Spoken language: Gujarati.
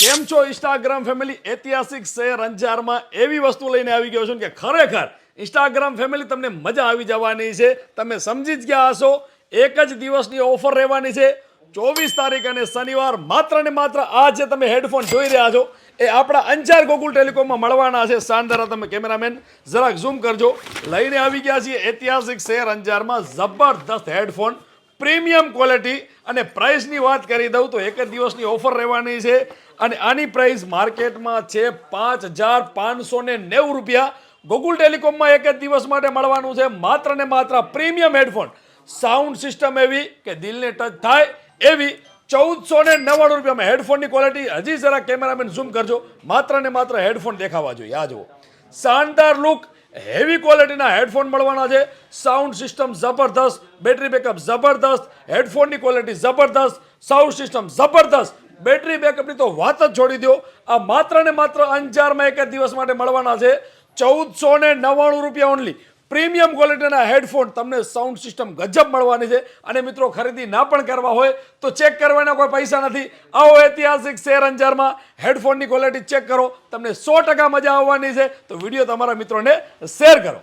કેમ છો ઇન્સ્ટાગ્રામ ફેમિલી? ઐતિહાસિક શહેર અંજારમાં એવી વસ્તુ લઈને આવી ગયો છું કે ખરેખર ઇન્સ્ટાગ્રામ ફેમિલી તમને મજા આવી જવાની છે. તમે સમજી જ ગયા હશો. એક જ દિવસની ઓફર રહેવાની છે. 24 તારીખ અને શનિવાર માત્ર ને માત્ર આ જે તમે હેડફોન જોઈ રહ્યા છો એ આપણા અંજાર ગોકુલ ટેલિકોમમાં મળવાના છે. શાનદાર. તમે કેમેરામેન જરાક ઝૂમ કરજો. લઈને આવી ગયા છીએ ઐતિહાસિક શહેર અંજારમાં જબરદસ્ત હેડફોન, પ્રીમિયમ ક્વોલિટી. અને પ્રાઇસની વાત કરી દઉં તો એક જ દિવસની ઓફર રહેવાની છે અને આની પ્રાઇસ માર્કેટમાં છે 5,590 રૂપિયા. ગોકુલ ટેલિકોમમાં એક જ દિવસ માટે મળવાનું છે માત્ર ને માત્ર પ્રીમિયમ હેડફોન. સાઉન્ડ સિસ્ટમ એવી કે દિલને ટચ થાય એવી 1,490 રૂપિયામાં. હેડફોનની ક્વોલિટી હજી જરા કેમેરામેન ઝૂમ કરજો. માત્ર ને માત્ર હેડફોન દેખાવા જોઈએ. આ જુઓ, શાનદાર લુક, હેવી ક્વોલિટીના હેડફોન મળવાના છે. સાઉન્ડ સિસ્ટમ જબરદસ્ત, બેટરી બેકઅપ જબરદસ્ત, હેડફોનની ક્વોલિટી જબરદસ્ત, સાઉન્ડ સિસ્ટમ જબરદસ્ત, બેટરી બેકઅપની તો વાત જ છોડી દો. આ માત્ર ને માત્ર અંજારમાં એક જ દિવસ માટે મળવાના છે. 1,490 રૂપિયા ઓનલી. પ્રીમિયમ ક્વોલિટીના હેડફોન, તમને સાઉન્ડ સિસ્ટમ ગજબ મળવાની છે. અને મિત્રો, ખરીદી ના પણ કરવા હોય તો ચેક કરવાના કોઈ પૈસા નથી. આવો ઐતિહાસિક શહેર અંજારમાં, હેડફોનની ક્વોલિટી ચેક કરો. તમને 100% મજા આવવાની છે. તો વિડીયો તમારા મિત્રોને શેર કરો.